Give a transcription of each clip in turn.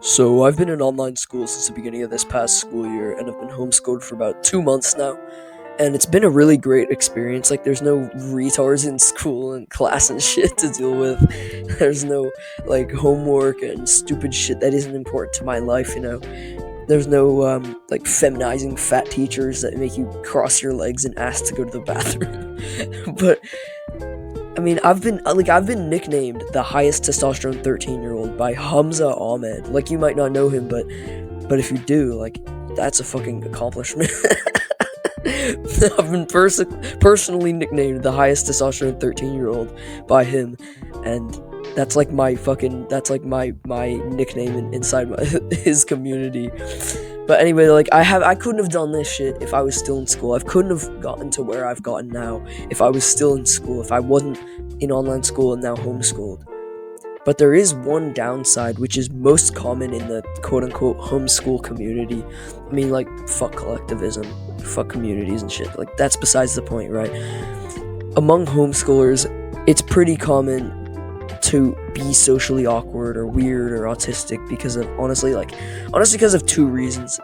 So I've been in online school since the beginning of this past school year, and I've been homeschooled for about 2 months now. And it's been a really great experience. Like, there's no retards in school and class and shit to deal with. There's no like homework and stupid shit that isn't important to my life. There's no like feminizing fat teachers that make you cross your legs and ask to go to the bathroom. But I mean, I've been nicknamed the highest testosterone 13-year-old by Hamza Ahmed. Like, you might not know him, but if you do, like, that's a fucking accomplishment. I've been personally nicknamed the highest testosterone 13-year-old by him, and that's like my nickname inside his community. But anyway, like, I couldn't have done this shit if I was still in school. I couldn't have gotten to where I've gotten now if I was still in school, if I wasn't in online school and now homeschooled. But there is one downside, which is most common in the quote-unquote homeschool community. I mean, like, fuck collectivism, fuck communities and shit. Like, that's besides the point, right? Among homeschoolers, it's pretty common to be socially awkward or weird or autistic because of honestly because of two reasons.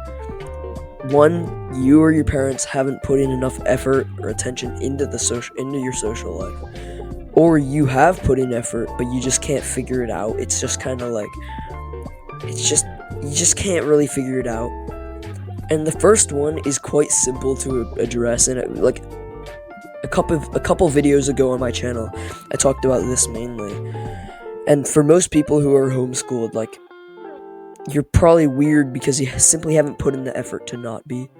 One, you or your parents haven't put in enough effort or attention into your social life. Or you have put in effort, but you just can't figure it out. It's just kind of like, you just can't really figure it out. And the first one is quite simple to address, and a couple videos ago on my channel, I talked about this mainly. And for most people who are homeschooled, like, you're probably weird because you simply haven't put in the effort to not be.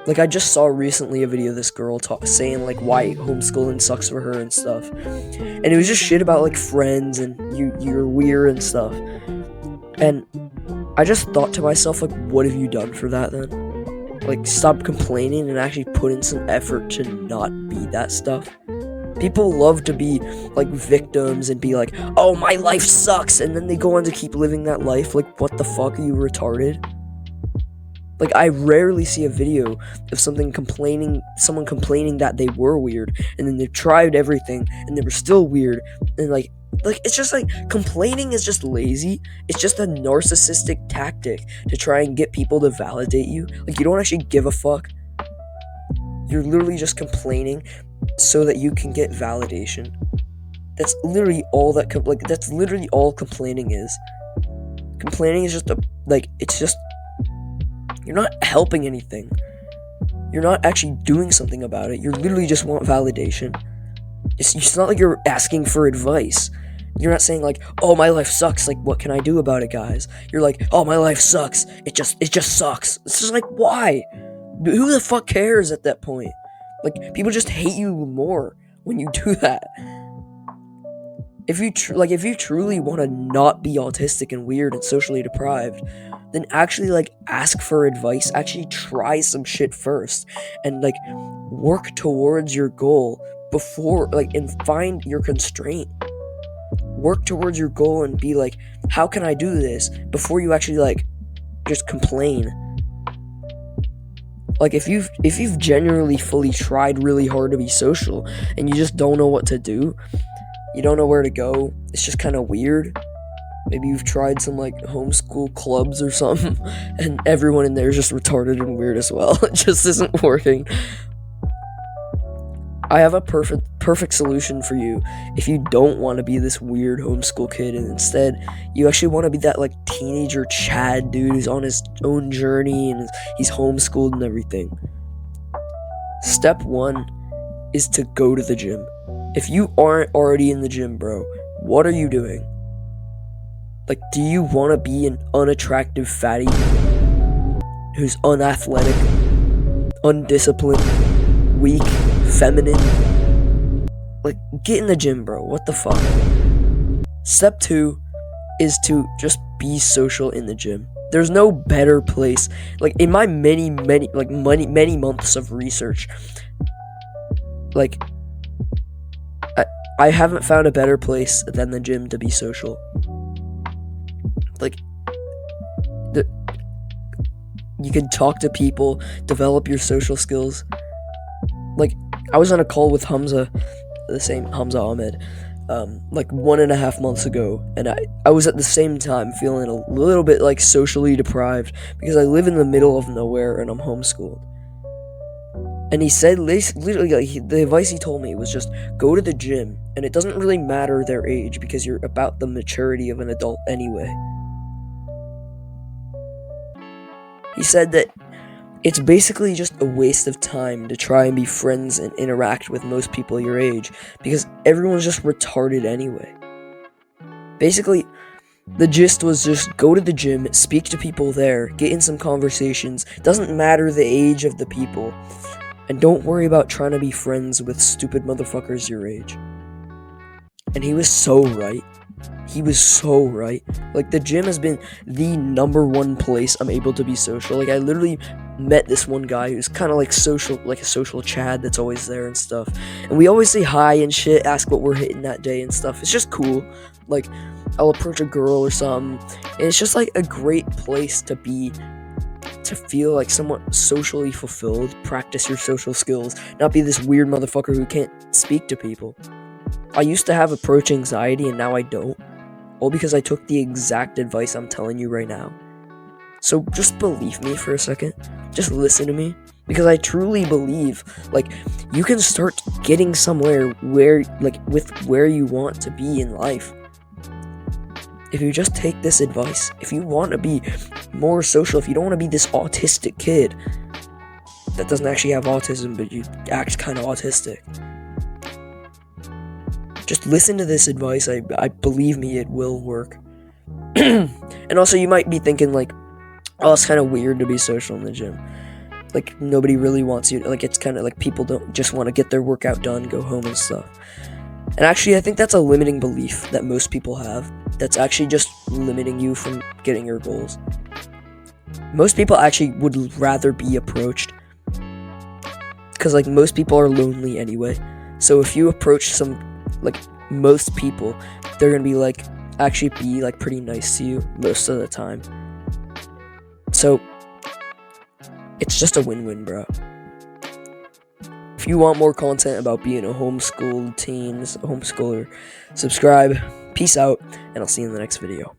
Like, I just saw recently a video of this girl saying, like, why homeschooling sucks for her and stuff. And it was just shit about, like, friends and you're weird and stuff. And I just thought to myself, like, what have you done for that then? Like, stop complaining and actually put in some effort to not be that stuff. People love to be, like, victims and be like, oh, my life sucks, and then they go on to keep living that life. Like, what the fuck, are you retarded? Like, I rarely see a video of someone complaining that they were weird, and then they tried everything, and they were still weird, and like, it's just like, complaining is just lazy. It's just a narcissistic tactic to try and get people to validate you. Like, you don't actually give a fuck. You're literally just complaining so that you can get validation. That's literally all that's literally all complaining is. Complaining is just you're not helping anything. You're not actually doing something about it. You literally just want validation. It's not like you're asking for advice. You're not saying, like, oh, my life sucks, like, what can I do about it, guys? You're like, oh, my life sucks, it just sucks. It's just like, why? Who the fuck cares at that point? Like, people just hate you more when you do that. If you truly want to not be autistic and weird and socially deprived, then actually, like, ask for advice. Actually try some shit first, and, like, work towards your goal before, like, and find your constraint. Work towards your goal and be like, how can I do this, before you actually, like, just complain. Like, if you've genuinely fully tried really hard to be social and you just don't know what to do, you don't know where to go, it's just kind of weird. Maybe you've tried some, like, homeschool clubs or something, and everyone in there is just retarded and weird as well. It just isn't working. I have a perfect solution for you if you don't want to be this weird homeschool kid, and instead you actually want to be that, like, teenager Chad dude who's on his own journey and he's homeschooled and everything. Step 1 is to go to the gym. If you aren't already in the gym, bro, what are you doing? Like, do you want to be an unattractive fatty who's unathletic, undisciplined, weak, feminine? Like, get in the gym, bro. What the fuck? Step 2 is to just be social in the gym. There's no better place. Like, in my many months of research, like, I haven't found a better place than the gym to be social. Like, you can talk to people, develop your social skills. Like, I was on a call with the same Hamza Ahmed, like 1.5 months ago, and I was at the same time feeling a little bit like socially deprived because I live in the middle of nowhere and I'm homeschooled. And he said, literally, like, the advice he told me was just go to the gym, and it doesn't really matter their age because you're about the maturity of an adult anyway. He said that it's basically just a waste of time to try and be friends and interact with most people your age because everyone's just retarded anyway. Basically, the gist was just go to the gym, speak to people there, get in some conversations, doesn't matter the age of the people, and don't worry about trying to be friends with stupid motherfuckers your age. And he was so right. He was so right. Like, the gym has been the number one place I'm able to be social. Like, I literally met this one guy who's kind of like social, like a social Chad that's always there and stuff. And we always say hi and shit, ask what we're hitting that day and stuff. It's just cool. Like, I'll approach a girl or something, and it's just like a great place to be, to feel like somewhat socially fulfilled, practice your social skills, not be this weird motherfucker who can't speak to people. I used to have approach anxiety and now I don't, all because I took the exact advice I'm telling you right now. So just believe me for a second, just listen to me, because I truly believe, like, you can start getting somewhere where, like, with where you want to be in life. If you just take this advice, if you want to be more social, if you don't want to be this autistic kid that doesn't actually have autism, but you act kind of autistic, just listen to this advice. I believe me, it will work. And also, you might be thinking, like, oh, it's kind of weird to be social in the gym. Like, nobody really wants you. Like, it's kind of like people don't just want to get their workout done, go home and stuff. And actually, I think that's a limiting belief that most people have. That's actually just limiting you from getting your goals. Most people actually would rather be approached. Because, like, most people are lonely anyway. So if you approach most people, they're going to be, like, actually be, like, pretty nice to you most of the time. So, it's just a win-win, bro. If you want more content about being a homeschooled teen, homeschooler, subscribe. Peace out, and I'll see you in the next video.